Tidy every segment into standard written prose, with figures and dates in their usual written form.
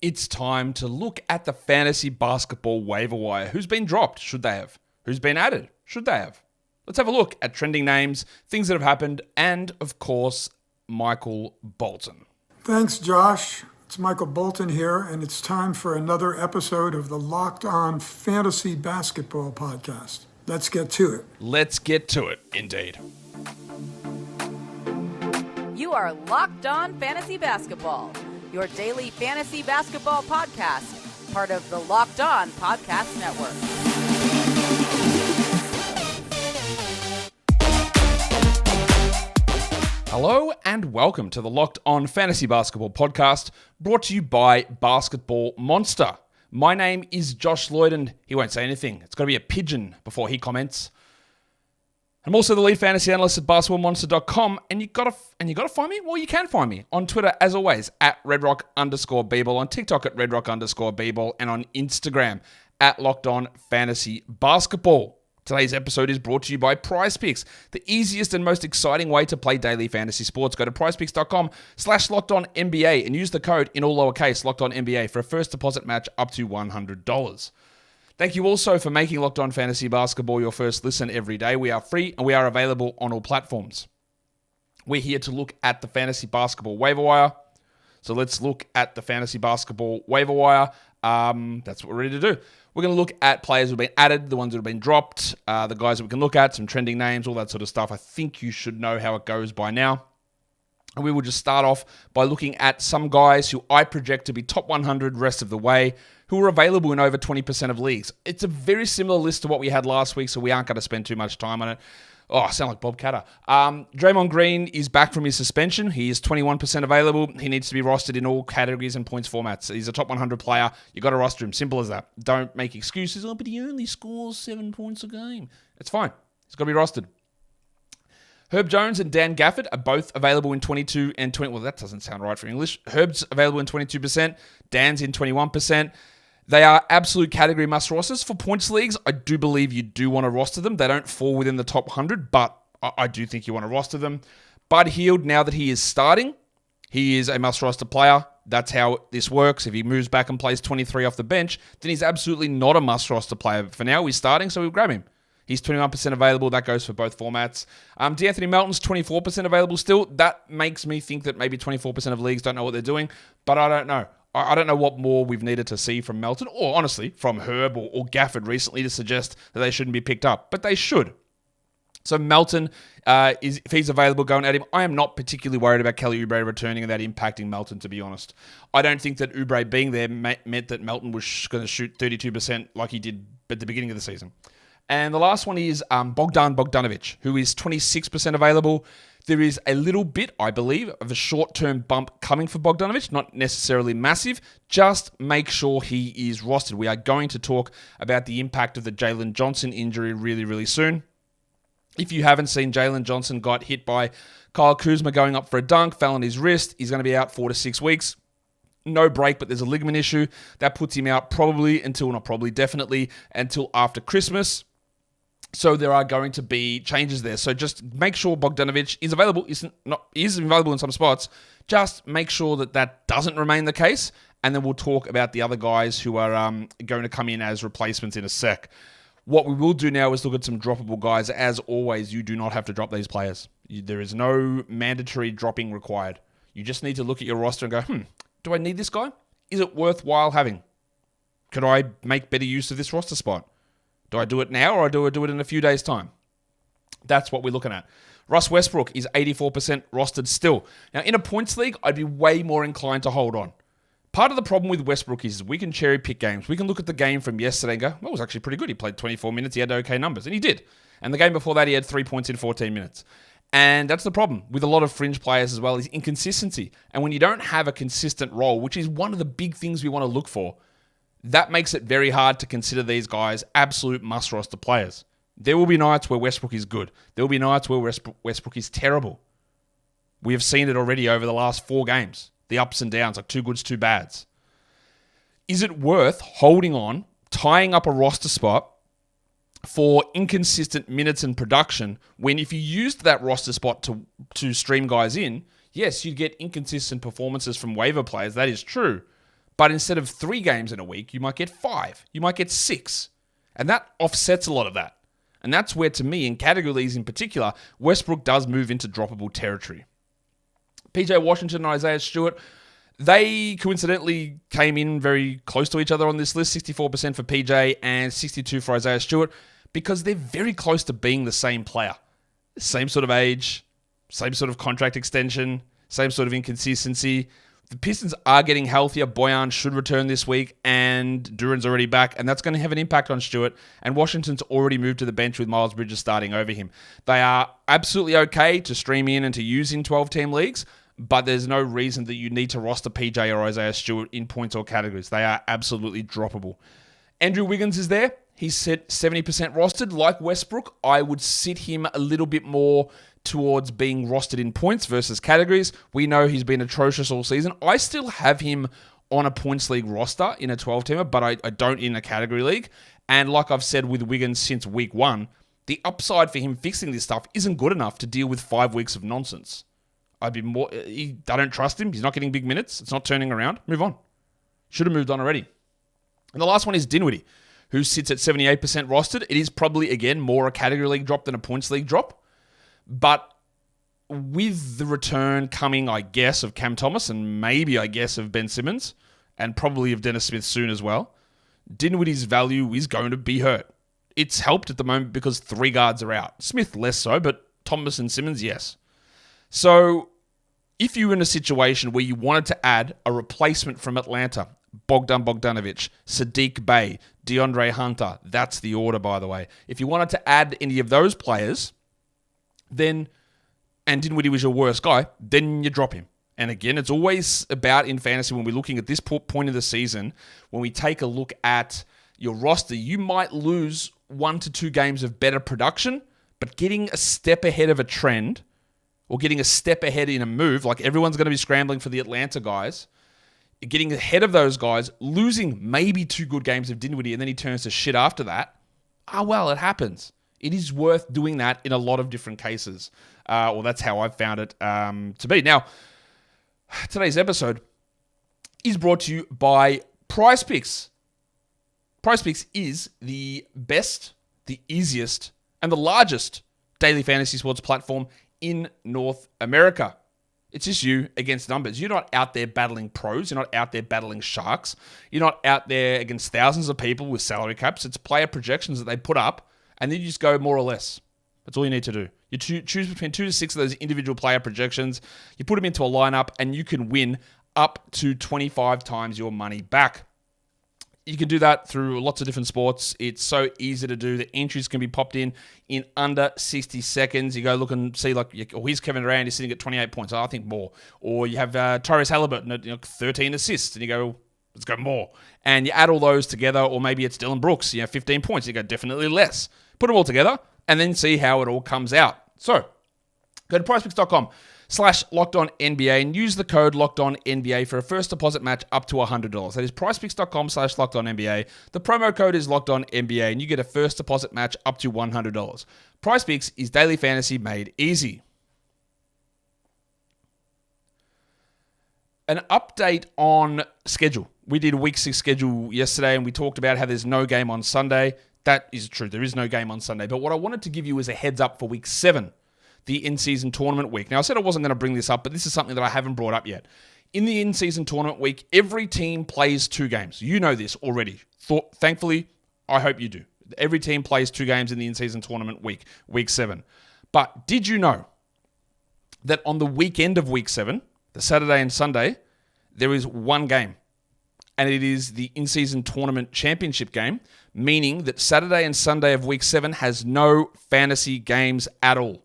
It's time to look at the fantasy basketball waiver wire. Who's been dropped? Should they have? Who's been added? Should they have? Let's have a look at trending names, things that have happened, and, of course, Michael Bolton. Thanks, Josh. It's Michael Bolton here, and it's time for another episode of the Locked On Fantasy Basketball Podcast. Let's get to it. Let's get to it, indeed. You are Locked On Fantasy Basketball, your daily fantasy basketball podcast, part of the Locked On Podcast Network. Hello and welcome to the Locked On Fantasy Basketball Podcast, brought to you by Basketball Monster. My name is Josh Lloyd, and he won't say anything. It's got to be a pigeon before he comments. I'm also the lead fantasy analyst at basketballmonster.com, and you gotta find me. Well, you can find me on Twitter as always at redrock_bball, on TikTok at redrock_bball, and on Instagram at Locked On Fantasy Basketball. Today's episode is brought to you by PrizePicks, the easiest and most exciting way to play daily fantasy sports. Go to prizepicks.com/LockedOnNBA and use the code in all lowercase LockedOnNBA for a first deposit match up to $100. Thank you also for making Locked On Fantasy Basketball your first listen every day. We are free and we are available on all platforms. We're here to look at the fantasy basketball waiver wire. So let's look at the fantasy basketball waiver wire. That's what we're ready to do. We're going to look at players who have been added, the ones that have been dropped, the guys that we can look at, some trending names, all that sort of stuff. I think you should know how it goes by now. And we will just start off by looking at some guys who I project to be top 100 rest of the way, who are available in over 20% of leagues. It's a very similar list to what we had last week, so we aren't going to spend too much time on it. Oh, I sound like Bob Catter. Draymond Green is back from his suspension. He is 21% available. He needs to be rostered in all categories and points formats. He's a top 100 player. You got to roster him. Simple as that. Don't make excuses. Oh, but he only scores 7 points a game. It's fine. He's got to be rostered. Herb Jones and Dan Gafford are both available in 22 and 20. Well, that doesn't sound right for English. Herb's available in 22%. Dan's in 21%. They are absolute category must rosters. For points leagues, I do believe you do want to roster them. They don't fall within the top 100, but I do think you want to roster them. Bud Hield, now that he is starting, he is a must roster player. That's how this works. If he moves back and plays 23 off the bench, then he's absolutely not a must roster player. For now, he's starting, so we'll grab him. He's 21% available. That goes for both formats. D'Anthony Melton's 24% available still. That makes me think that maybe 24% of leagues don't know what they're doing, but I don't know. I don't know what more we've needed to see from Melton, or honestly, from Herb or Gafford recently to suggest that they shouldn't be picked up, but they should. So Melton, if he's available, going at him. I am not particularly worried about Kelly Oubre returning and that impacting Melton, to be honest. I don't think that Oubre being there meant that Melton was going to shoot 32% like he did at the beginning of the season. And the last one is Bogdan Bogdanovic, who is 26% available. There is a little bit, I believe, of a short-term bump coming for Bogdanovic, not necessarily massive. Just make sure he is rostered. We are going to talk about the impact of the Jalen Johnson injury really, really soon. If you haven't seen, Jalen Johnson got hit by Kyle Kuzma going up for a dunk, fell on his wrist. He's going to be out 4 to 6 weeks. No break, but there's a ligament issue. That puts him out definitely until after Christmas. So there are going to be changes there. So just make sure Bogdanovic is available. Is available in some spots. Just make sure that doesn't remain the case. And then we'll talk about the other guys who are going to come in as replacements in a sec. What we will do now is look at some droppable guys. As always, you do not have to drop these players. There is no mandatory dropping required. You just need to look at your roster and go, do I need this guy? Is it worthwhile having? Could I make better use of this roster spot? Do I do it now or do I do it in a few days' time? That's what we're looking at. Russ Westbrook is 84% rostered still. Now, in a points league, I'd be way more inclined to hold on. Part of the problem with Westbrook is we can cherry pick games. We can look at the game from yesterday and go, well, it was actually pretty good. He played 24 minutes. He had okay numbers, and he did. And the game before that, he had 3 points in 14 minutes. And that's the problem with a lot of fringe players as well, is inconsistency. And when you don't have a consistent role, which is one of the big things we want to look for, that makes it very hard to consider these guys absolute must-roster players. There will be nights where Westbrook is good. There will be nights where Westbrook is terrible. We have seen it already over the last 4 games. The ups and downs, like 2 goods, 2 bads. Is it worth holding on, tying up a roster spot for inconsistent minutes and production when if you used that roster spot to stream guys in, yes, you'd get inconsistent performances from waiver players. That is true. But instead of 3 games in a week, you might get 5. You might get 6. And that offsets a lot of that. And that's where, to me, in category leagues in particular, Westbrook does move into droppable territory. PJ Washington and Isaiah Stewart, they coincidentally came in very close to each other on this list, 64% for PJ and 62% for Isaiah Stewart, because they're very close to being the same player. Same sort of age, same sort of contract extension, same sort of inconsistency. The Pistons are getting healthier. Bojan should return this week, and Duran's already back, and that's going to have an impact on Stewart. And Washington's already moved to the bench with Miles Bridges starting over him. They are absolutely okay to stream in and to use in 12-team leagues, but there's no reason that you need to roster PJ or Isaiah Stewart in points or categories. They are absolutely droppable. Andrew Wiggins is there. He's set 70% rostered. Like Westbrook, I would sit him a little bit more towards being rostered in points versus categories. We know he's been atrocious all season. I still have him on a points league roster in a 12-teamer, but I don't in a category league. And like I've said with Wiggins since week 1, the upside for him fixing this stuff isn't good enough to deal with 5 weeks of nonsense. I don't trust him. He's not getting big minutes. It's not turning around. Move on. Should have moved on already. And the last one is Dinwiddie, who sits at 78% rostered. It is probably, again, more a category league drop than a points league drop. But with the return coming, I guess, of Cam Thomas and maybe, I guess, of Ben Simmons and probably of Dennis Smith soon as well, Dinwiddie's value is going to be hurt. It's helped at the moment because 3 guards are out. Smith less so, but Thomas and Simmons, yes. So if you're in a situation where you wanted to add a replacement from Atlanta, Bogdan Bogdanovic, Saddiq Bey, DeAndre Hunter, that's the order, by the way. If you wanted to add any of those players, then, and Dinwiddie was your worst guy, then you drop him. And again, it's always about in fantasy when we're looking at this point of the season, when we take a look at your roster, you might lose 1 to 2 games of better production, but getting a step ahead of a trend or getting a step ahead in a move, like everyone's going to be scrambling for the Atlanta guys, getting ahead of those guys, losing maybe 2 good games of Dinwiddie, and then he turns to shit after that. Well, it happens. It is worth doing that in a lot of different cases. Well, that's how I've found it to be. Now, today's episode is brought to you by Prize Picks. Prize Picks is the best, the easiest, and the largest daily fantasy sports platform in North America. It's just you against numbers. You're not out there battling pros. You're not out there battling sharks. You're not out there against thousands of people with salary caps. It's player projections that they put up, and then you just go more or less. That's all you need to do. You choose between 2 to 6 of those individual player projections. You put them into a lineup, and you can win up to 25 times your money back. You can do that through lots of different sports. It's so easy to do. The entries can be popped in under 60 seconds. You go look and see, like, here's Kevin Durant. He's sitting at 28 points. I think more. Or you have Tyrese Halliburton at 13 assists. And you go, let's go more. And you add all those together. Or maybe it's Dylan Brooks, 15 points. You go definitely less. Put them all together and then see how it all comes out. So go to PrizePicks.com/LockedOnNBA and use the code LockedOnNBA for a first deposit match up to $100. That is PrizePicks.com/LockedOnNBA. The promo code is LockedOnNBA and you get a first deposit match up to $100. PrizePicks is daily fantasy made easy. An update on schedule. We did a week 6 schedule yesterday and we talked about how there's no game on Sunday. That is true. There is no game on Sunday. But what I wanted to give you is a heads up for week 7. The in-season tournament week. Now, I said I wasn't going to bring this up, but this is something that I haven't brought up yet. In the in-season tournament week, every team plays 2 games. You know this already. Thankfully, I hope you do. Every team plays 2 games in the in-season tournament week, week 7. But did you know that on the weekend of week 7, the Saturday and Sunday, there is 1 game? And it is the in-season tournament championship game, meaning that Saturday and Sunday of week 7 has no fantasy games at all.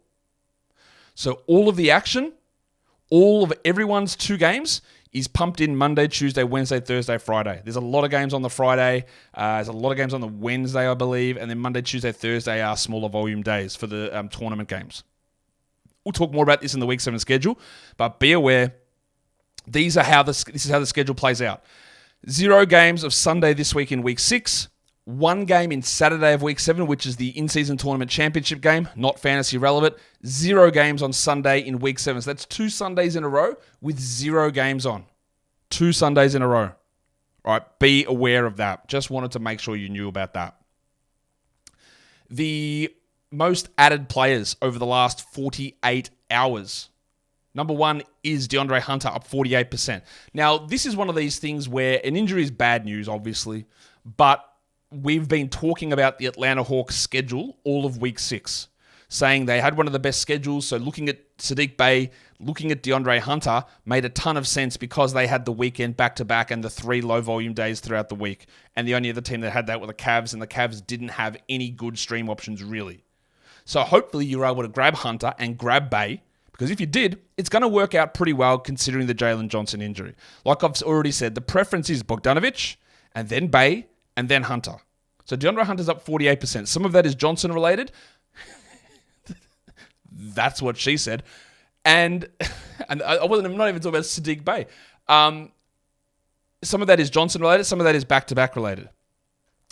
So all of the action, all of everyone's 2 games is pumped in Monday, Tuesday, Wednesday, Thursday, Friday. There's a lot of games on the Friday. There's a lot of games on the Wednesday, I believe. And then Monday, Tuesday, Thursday are smaller volume days for the tournament games. We'll talk more about this in the week 7 schedule. But be aware, this is how the schedule plays out. 0 games of Sunday this week in week 6. 1 game in Saturday of week 7, which is the in-season tournament championship game, not fantasy relevant. 0 games on Sunday in week 7. So that's 2 Sundays in a row with 0 games on. 2 Sundays in a row. All right, be aware of that. Just wanted to make sure you knew about that. The most added players over the last 48 hours. Number one is DeAndre Hunter, up 48%. Now, this is one of these things where an injury is bad news, obviously, but we've been talking about the Atlanta Hawks schedule all of week 6, saying they had one of the best schedules. So looking at Saddiq Bey, looking at DeAndre Hunter made a ton of sense because they had the weekend back-to-back and the 3 low-volume days throughout the week. And the only other team that had that were the Cavs, and the Cavs didn't have any good stream options, really. So hopefully you're able to grab Hunter and grab Bey, because if you did, it's going to work out pretty well considering the Jalen Johnson injury. Like I've already said, the preference is Bogdanovic, and then Bey, and then Hunter. So DeAndre Hunter's up 48%. Some of that is Johnson related. That's what she said. And I'm not even talking about Saddiq Bey. Some of that is Johnson related. Some of that is back-to-back related.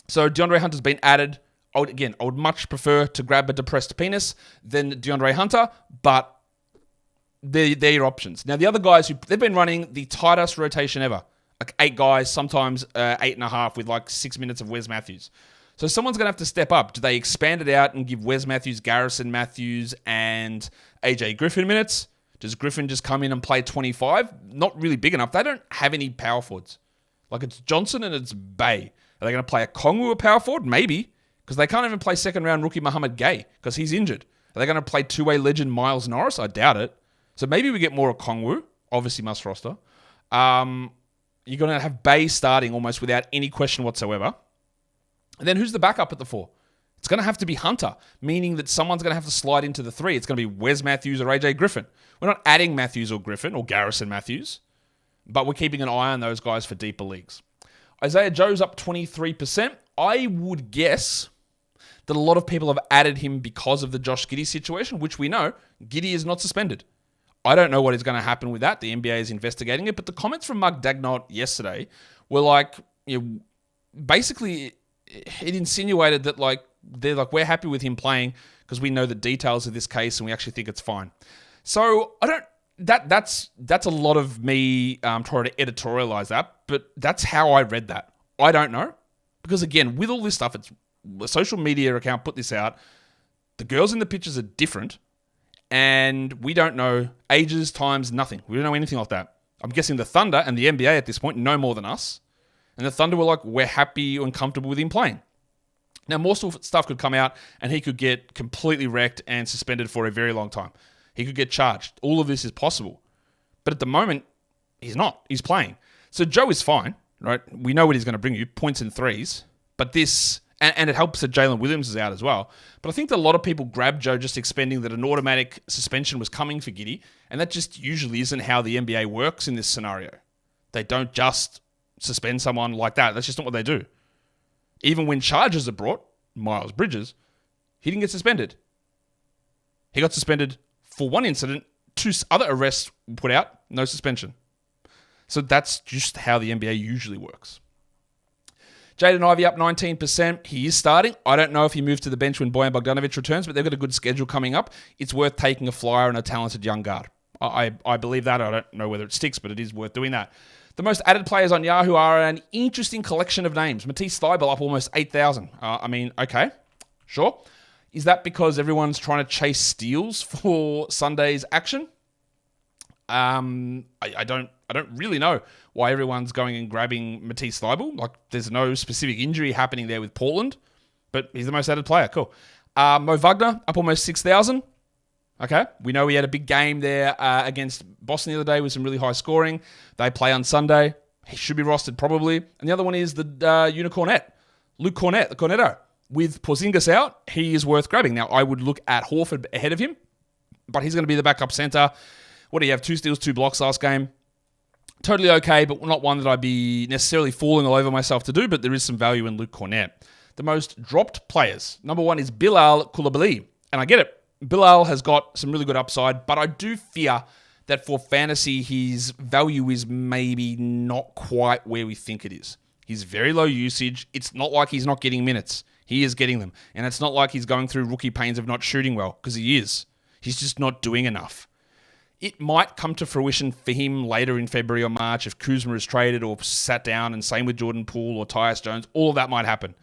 So DeAndre Hunter's been added. I would much prefer to grab a depressed penis than DeAndre Hunter, but they're your options. Now, the other guys, they've been running the tightest rotation ever. Like 8 guys, sometimes 8.5 with like 6 minutes of Wes Matthews. So someone's going to have to step up. Do they expand it out and give Wes Matthews, Garrison Matthews, and AJ Griffin minutes? Does Griffin just come in and play 25? Not really big enough. They don't have any power forwards. Like it's Johnson and it's Bey. Are they going to play a Kongwu a power forward? Maybe, because they can't even play second-round rookie Muhammad Gay because he's injured. Are they going to play two-way legend Miles Norris? I doubt it. So maybe we get more of Kongwu. Obviously must roster. You're going to have Bey starting almost without any question whatsoever. And then who's the backup at the 4? It's going to have to be Hunter, meaning that someone's going to have to slide into the 3. It's going to be Wes Matthews or AJ Griffin. We're not adding Matthews or Griffin or Garrison Matthews, but we're keeping an eye on those guys for deeper leagues. Isaiah Joe's up 23%. I would guess that a lot of people have added him because of the Josh Giddey situation, which we know Giddey is not suspended. I don't know what is going to happen with that. The NBA is investigating it, but the comments from Mark Dagnall yesterday were like, basically it insinuated that they're like, we're happy with him playing because we know the details of this case and we actually think it's fine. So that's a lot of me trying to editorialize that, but that's how I read that. I don't know, because again, with all this stuff, it's a social media account put this out. The girls in the pictures are different, and we don't know ages, times, nothing. We don't know anything like that. I'm guessing the Thunder and the NBA at this point know more than us. And the Thunder were like, we're happy and comfortable with him playing. Now, more stuff could come out, and he could get completely wrecked and suspended for a very long time. He could get charged. All of this is possible. But at the moment, he's not. He's playing. So Joe is fine, right? We know what he's going to bring you, points and threes. But this, and it helps that Jalen Williams is out as well. But I think that a lot of people grabbed Joe just expecting that an automatic suspension was coming for Giddey. And that just usually isn't how the NBA works in this scenario. They don't just suspend someone like that. That's just not what they do. Even when charges are brought, Miles Bridges, he didn't get suspended. He got suspended for one incident, 2 other arrests put out, no suspension. So that's just how the NBA usually works. Jaden Ivey up 19%. He is starting. I don't know if he moves to the bench when Bojan Bogdanovic returns, but they've got a good schedule coming up. It's worth taking a flyer on a talented young guard. I believe that. I don't know whether it sticks, but it is worth doing that. The most added players on Yahoo are an interesting collection of names. Matisse Thybulle up almost 8,000. Okay, sure. Is that because everyone's trying to chase steals for Sunday's action? I don't really know why everyone's going and grabbing Matisse Thybulle. Like, there's no specific injury happening there with Portland, but he's the most added player. Cool. Mo Wagner up almost 6,000. Okay, we know he had a big game there against Boston the other day with some really high scoring. They play on Sunday. He should be rostered probably. And the other one is the Unicornet, Luke Cornett, the Cornetto. With Porzingis out, he is worth grabbing. Now, I would look at Horford ahead of him, but he's going to be the backup center. What do you have? 2 steals, 2 blocks last game. Totally okay, but not one that I'd be necessarily falling all over myself to do, but there is some value in Luke Cornett. The most dropped players. Number 1 is Bilal Coulibaly. And I get it. Bilal has got some really good upside, but I do fear that for fantasy, his value is maybe not quite where we think it is. He's very low usage. It's not like he's not getting minutes. He is getting them. And it's not like he's going through rookie pains of not shooting well, because he is. He's just not doing enough. It might come to fruition for him later in February or March if Kuzma is traded or sat down, and same with Jordan Poole or Tyus Jones. All of that might happen.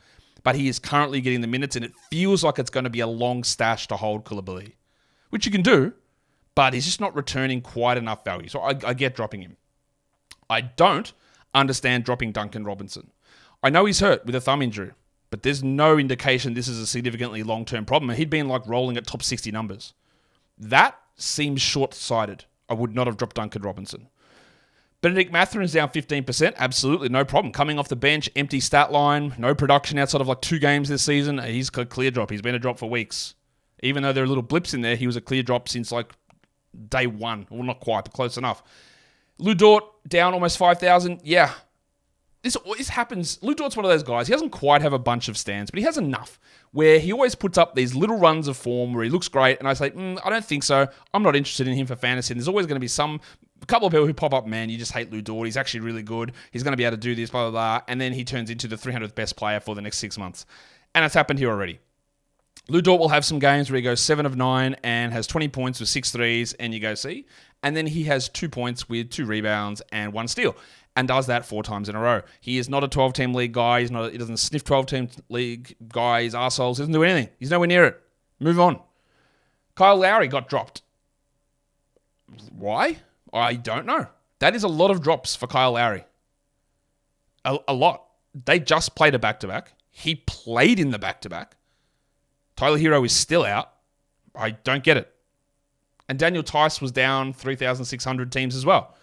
But he is currently getting the minutes, and it feels like it's going to be a long stash to hold Coulibaly, which you can do, but he's just not returning quite enough value. So I get dropping him. I don't understand dropping Duncan Robinson. I know he's hurt with a thumb injury, but there's no indication this is a significantly long-term problem. He'd been like rolling at top 60 numbers. That seems short-sighted. I would not have dropped Duncan Robinson. Benedict Matherin's down 15%. Absolutely, no problem. Coming off the bench, empty stat line, no production outside of like 2 games this season. He's a clear drop. He's been a drop for weeks. Even though there are little blips in there, he was a clear drop since like day one. Well, not quite, but close enough. Lou Dort down almost 5,000. Yeah. This happens. Lou Dort's one of those guys. He doesn't quite have a bunch of stands, but he has enough where he always puts up these little runs of form where he looks great. And I say, I don't think so. I'm not interested in him for fantasy. And there's always going to be a couple of people who pop up, man, you just hate Lou Dort. He's actually really good. He's going to be able to do this, blah, blah, blah. And then he turns into the 300th best player for the next 6 months. And it's happened here already. Lou Dort will have some games where he goes 7 of 9 and has 20 points with 6 threes, and you go see. And then he has 2 points with 2 rebounds and 1 steal, and does that 4 times in a row. He is not a 12-team league guy. He doesn't sniff 12-team league guy. He's arseholes. He doesn't do anything. He's nowhere near it. Move on. Kyle Lowry got dropped. Why? I don't know. That is a lot of drops for Kyle Lowry. A lot. They just played a back-to-back. He played in the back-to-back. Tyler Hero is still out. I don't get it. And Daniel Tice was down 3,600 teams as well.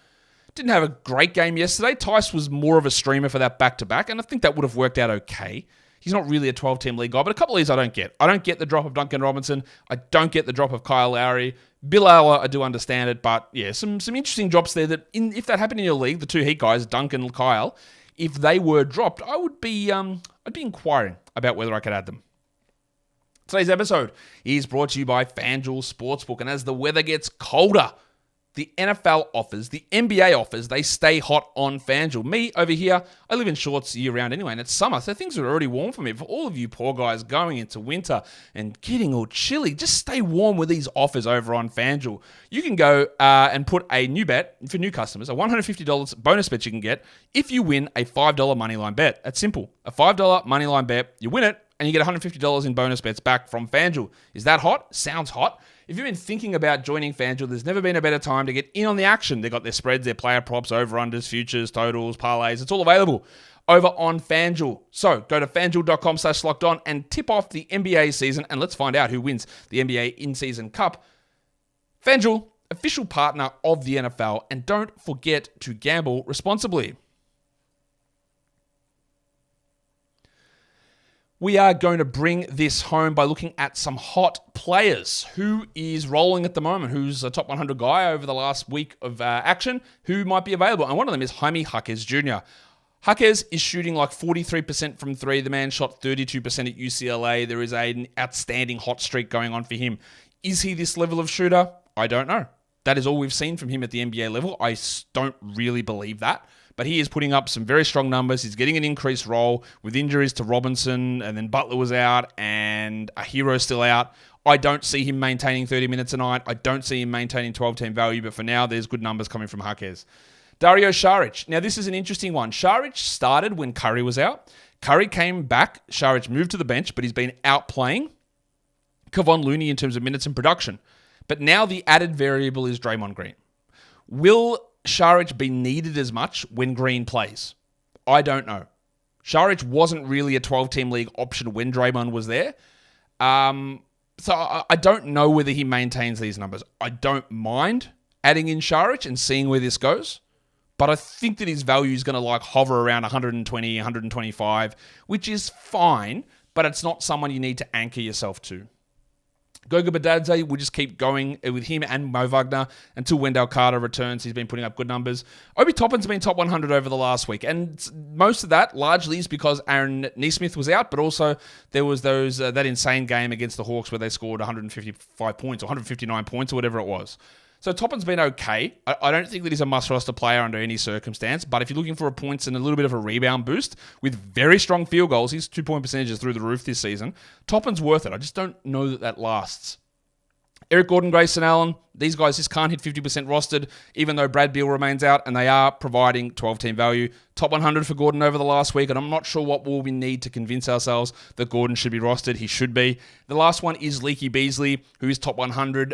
Didn't have a great game yesterday. Tice was more of a streamer for that back-to-back, and I think that would have worked out okay. He's not really a 12-team league guy, but a couple of these I don't get. I don't get the drop of Duncan Robinson. I don't get the drop of Kyle Lowry. Bill Aller, I do understand it, but yeah, some interesting drops there that if that happened in your league, the 2 Heat guys, Duncan and Kyle, if they were dropped, I'd be inquiring about whether I could add them. Today's episode is brought to you by FanDuel Sportsbook. And as the weather gets colder, the NFL offers, the NBA offers, they stay hot on FanDuel. Me, over here, I live in shorts year-round anyway, and it's summer, so things are already warm for me. For all of you poor guys going into winter and getting all chilly, just stay warm with these offers over on FanDuel. You can go and put a new bet, for new customers, a $150 bonus bet you can get if you win a $5 moneyline bet. That's simple. A $5 moneyline bet, you win it, and you get $150 in bonus bets back from FanDuel. Is that hot? Sounds hot. If you've been thinking about joining FanDuel, there's never been a better time to get in on the action. They've got their spreads, their player props, over-unders, futures, totals, parlays. It's all available over on FanDuel. So go to FanDuel.com/lockedon and tip off the NBA season, and let's find out who wins the NBA In-Season Cup. FanDuel, official partner of the NFL, and don't forget to gamble responsibly. We are going to bring this home by looking at some hot players. Who is rolling at the moment? Who's a top 100 guy over the last week of action? Who might be available? And one of them is Jaime Jaquez Jr. Jaquez is shooting like 43% from 3. The man shot 32% at UCLA. There is an outstanding hot streak going on for him. Is he this level of shooter? I don't know. That is all we've seen from him at the NBA level. I don't really believe that. But he is putting up some very strong numbers. He's getting an increased role with injuries to Robinson, and then Butler was out, and a Hero still out. I don't see him maintaining 30 minutes a night. I don't see him maintaining 12-team value, but for now, there's good numbers coming from Jaquez. Dario Saric. Now, this is an interesting one. Saric started when Curry was out. Curry came back. Saric moved to the bench, but he's been outplaying Kevon Looney in terms of minutes and production. But now the added variable is Draymond Green. Will Saric be needed as much when Green plays? I don't know. Saric wasn't really a 12-team league option when Draymond was there. So I don't know whether he maintains these numbers. I don't mind adding in Saric and seeing where this goes. But I think that his value is going to like hover around 120, 125, which is fine, but it's not someone you need to anchor yourself to. Goga Bitadze, we'll just keep going with him and Mo Wagner until Wendell Carter returns. He's been putting up good numbers. Obi Toppin's been top 100 over the last week, and most of that largely is because Aaron Nesmith was out, but also there was that insane game against the Hawks where they scored 155 points or 159 points or whatever it was. So Toppin's been okay. I don't think that he's a must-roster player under any circumstance, but if you're looking for a points and a little bit of a rebound boost with very strong field goals, his 2-point percentage is through the roof this season, Toppin's worth it. I just don't know that lasts. Eric Gordon, Grayson Allen, these guys just can't hit 50% rostered, even though Brad Beal remains out, and they are providing 12-team value. Top 100 for Gordon over the last week, and I'm not sure what will we need to convince ourselves that Gordon should be rostered. He should be. The last one is Leaky Beasley, who is top 100.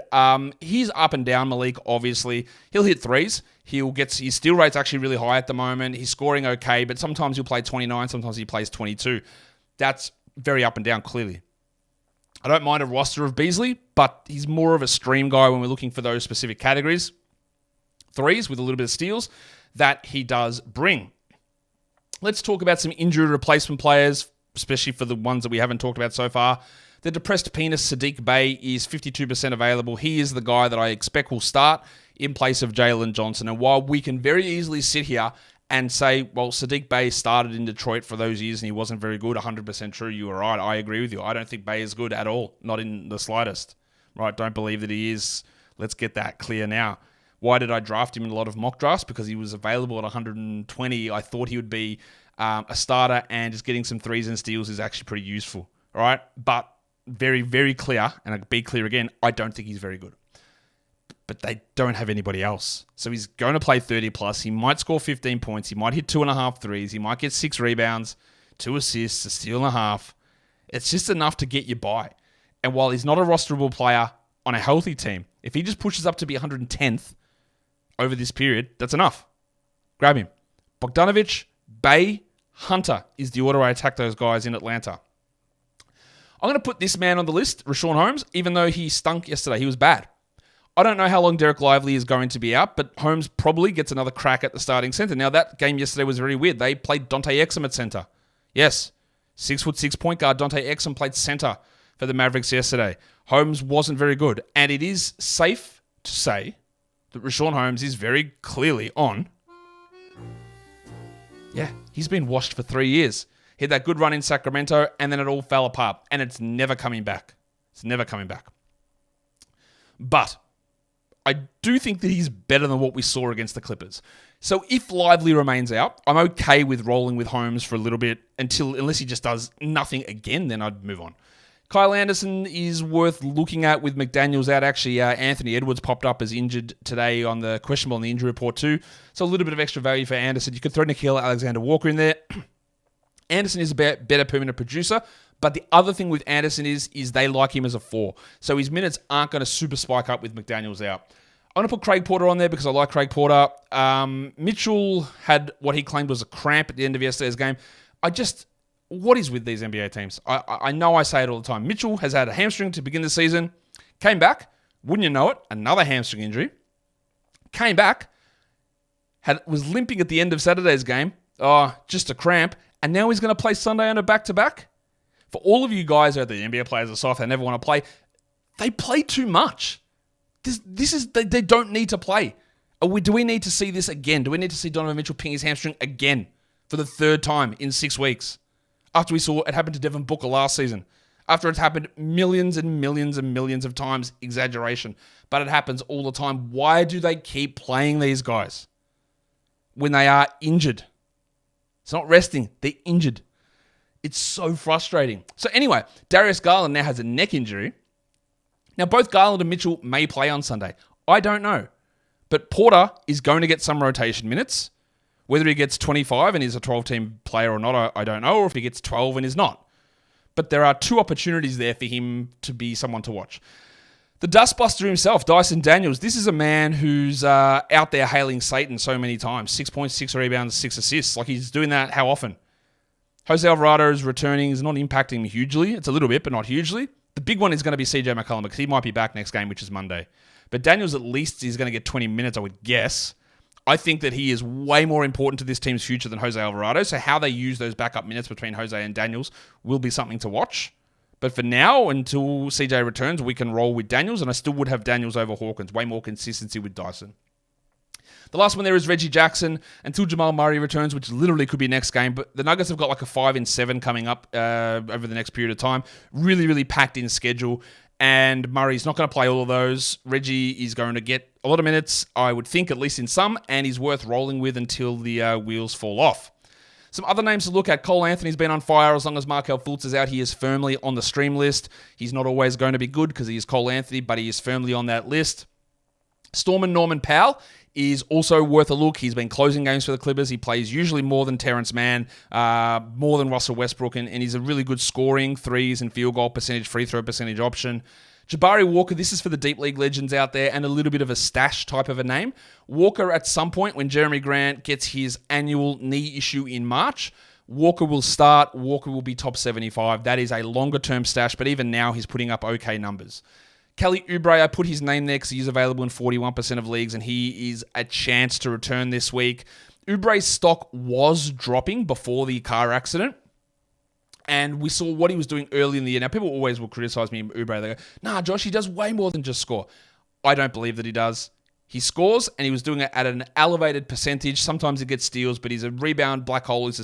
He's up and down, Malik, obviously. He'll hit threes. His steal rate's actually really high at the moment. He's scoring okay, but sometimes he'll play 29, sometimes he plays 22. That's very up and down, clearly. I don't mind a roster of Beasley, but he's more of a stream guy when we're looking for those specific categories. Threes with a little bit of steals that he does bring. Let's talk about some injury replacement players, especially for the ones that we haven't talked about so far. The depressed penis Saddiq Bey is 52% available. He is the guy that I expect will start in place of Jalen Johnson. And while we can very easily sit here and say, well, Saddiq Bey started in Detroit for those years and he wasn't very good, 100% true, you were right, I agree with you. I don't think Bey is good at all, not in the slightest. Right, don't believe that he is. Let's get that clear now. Why did I draft him in a lot of mock drafts? Because he was available at 120. I thought he would be a starter, and just getting some threes and steals is actually pretty useful. All right, but very, very clear, and I'll be clear again, I don't think he's very good. But they don't have anybody else. So he's going to play 30 plus. He might score 15 points. He might hit 2.5 threes. He might get 6 rebounds, 2 assists, a steal and a half. It's just enough to get you by. And while he's not a rosterable player on a healthy team, if he just pushes up to be 110th over this period, that's enough. Grab him. Bogdanovic, Bey, Hunter is the order I attack those guys in Atlanta. I'm going to put this man on the list, Rashawn Holmes, even though he stunk yesterday. He was bad. I don't know how long Derek Lively is going to be out, but Holmes probably gets another crack at the starting center. Now, that game yesterday was very weird. They played Dante Exum at center. Yes, 6'6" point guard Dante Exum played center for the Mavericks yesterday. Holmes wasn't very good, and it is safe to say that Rashawn Holmes is very clearly on. Yeah, he's been washed for 3 years. He had that good run in Sacramento, and then it all fell apart, and it's never coming back. It's never coming back. But I do think that he's better than what we saw against the Clippers. So if Lively remains out, I'm okay with rolling with Holmes for a little bit unless he just does nothing again, then I'd move on. Kyle Anderson is worth looking at with McDaniels out. Actually, Anthony Edwards popped up as injured today on the questionable on the injury report too. So a little bit of extra value for Anderson. You could throw Nickeil Alexander-Walker in there. Anderson is a better permanent producer. But the other thing with Anderson is they like him as a 4. So his minutes aren't going to super spike up with McDaniels out. I'm going to put Craig Porter on there because I like Craig Porter. Mitchell had what he claimed was a cramp at the end of yesterday's game. What is with these NBA teams? I know I say it all the time. Mitchell has had a hamstring to begin the season. Came back. Wouldn't you know it? Another hamstring injury. Came back. Was limping at the end of Saturday's game. Oh, just a cramp. And now he's going to play Sunday on a back-to-back. For all of you guys out there, the NBA players are soft, they never want to play. They play too much. They don't need to play. Do we need to see this again? Do we need to see Donovan Mitchell ping his hamstring again for the 3rd time in 6 weeks? After we saw it happen to Devin Booker last season. After it's happened millions and millions and millions of times, exaggeration. But it happens all the time. Why do they keep playing these guys when they are injured? It's not resting. They're injured. It's so frustrating. So anyway, Darius Garland now has a neck injury. Now, both Garland and Mitchell may play on Sunday. I don't know. But Porter is going to get some rotation minutes. Whether he gets 25 and is a 12-team player or not, I don't know, or if he gets 12 and is not. But there are 2 opportunities there for him to be someone to watch. The dustbuster himself, Dyson Daniels, this is a man who's out there hailing Satan so many times. 6 points, 6 rebounds, 6 assists. Like, he's doing that how often? Jose Alvarado is returning, is not impacting him hugely. It's a little bit, but not hugely. The big one is going to be CJ McCollum because he might be back next game, which is Monday. But Daniels at least is going to get 20 minutes, I would guess. I think that he is way more important to this team's future than Jose Alvarado. So how they use those backup minutes between Jose and Daniels will be something to watch. But for now, until CJ returns, we can roll with Daniels. And I still would have Daniels over Hawkins. Way more consistency with Dyson. The last one there is Reggie Jackson until Jamal Murray returns, which literally could be next game. But the Nuggets have got like a 5-7 coming up over the next period of time. Really, really packed in schedule. And Murray's not going to play all of those. Reggie is going to get a lot of minutes, I would think, at least in some. And he's worth rolling with until the wheels fall off. Some other names to look at. Cole Anthony's been on fire. As long as Markelle Fultz is out, he is firmly on the stream list. He's not always going to be good because he is Cole Anthony, but he is firmly on that list. Storman Norman Powell is also worth a look. He's been closing games for the Clippers. He plays usually more than Terrence Mann, more than Russell Westbrook, and he's a really good scoring, threes and field goal percentage, free throw percentage option. Jabari Walker, this is for the deep league legends out there and a little bit of a stash type of a name. Walker, at some point when Jeremy Grant gets his annual knee issue in March, Walker will start. Walker will be top 75. That is a longer-term stash, but even now he's putting up okay numbers. Kelly Oubre, I put his name there because he's available in 41% of leagues, and he is a chance to return this week. Oubre's stock was dropping before the car accident, and we saw what he was doing early in the year. Now, people always will criticize me, Oubre. They go, nah, Josh, he does way more than just score. I don't believe that he does. He scores, and he was doing it at an elevated percentage. Sometimes he gets steals, but he's a rebound black hole. He's an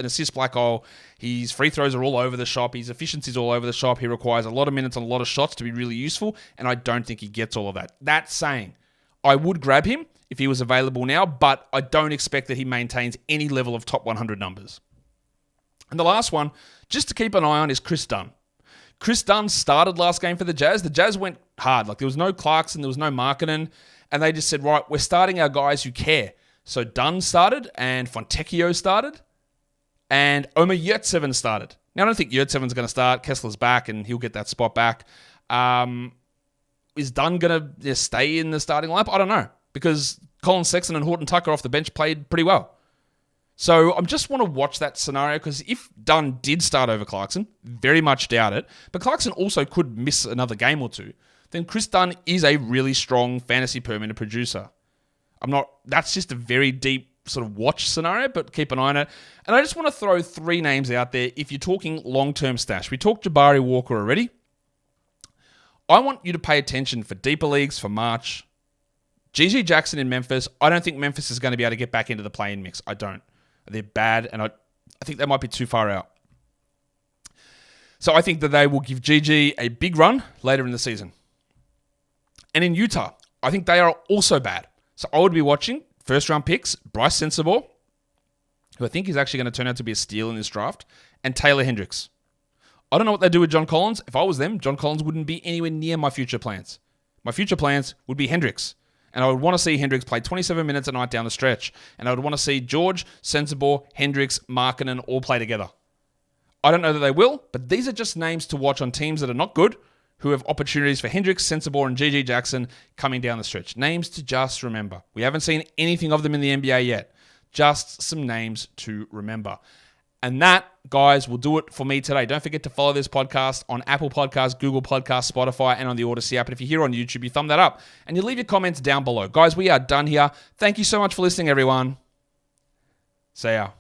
assist black hole. His free throws are all over the shop. His efficiency's all over the shop. He requires a lot of minutes and a lot of shots to be really useful, and I don't think he gets all of that. That saying, I would grab him if he was available now, but I don't expect that he maintains any level of top 100 numbers. And the last one, just to keep an eye on, is Chris Dunn. Chris Dunn started last game for the Jazz. The Jazz went hard. Like, there was no Clarkson, there was no Markkanen, and they just said, right, we're starting our guys who care. So Dunn started, and Fontecchio started, and Omer Yurtseven started. Now, I don't think Yurtseven's going to start. Kessler's back, and he'll get that spot back. Is Dunn going to stay in the starting lineup? I don't know, because Colin Sexton and Horton Tucker off the bench played pretty well. So I just want to watch that scenario, because if Dunn did start over Clarkson, very much doubt it, but Clarkson also could miss another game or two, then Chris Dunn is a really strong fantasy per minute producer. That's just a very deep sort of watch scenario, but keep an eye on it. And I just want to throw three names out there if you're talking long-term stash. We talked Jabari Walker already. I want you to pay attention for deeper leagues for March. GG Jackson in Memphis. I don't think Memphis is going to be able to get back into the play-in mix. I don't. They're bad, and I think they might be too far out. So I think that they will give GG a big run later in the season. And in Utah, I think they are also bad. So I would be watching first-round picks, Bryce Sensabaugh, who I think is actually going to turn out to be a steal in this draft, and Taylor Hendricks. I don't know what they do with John Collins. If I was them, John Collins wouldn't be anywhere near my future plans. My future plans would be Hendricks. And I would want to see Hendricks play 27 minutes a night down the stretch. And I would want to see George, Sensabaugh, Hendricks, Markkanen all play together. I don't know that they will, but these are just names to watch on teams that are not good, who have opportunities for Hendricks, Sensabaugh, and GG Jackson coming down the stretch. Names to just remember. We haven't seen anything of them in the NBA yet. Just some names to remember. And that, guys, will do it for me today. Don't forget to follow this podcast on Apple Podcasts, Google Podcasts, Spotify, and on the Odyssey app. And if you're here on YouTube, you thumb that up and you leave your comments down below. Guys, we are done here. Thank you so much for listening, everyone. See ya.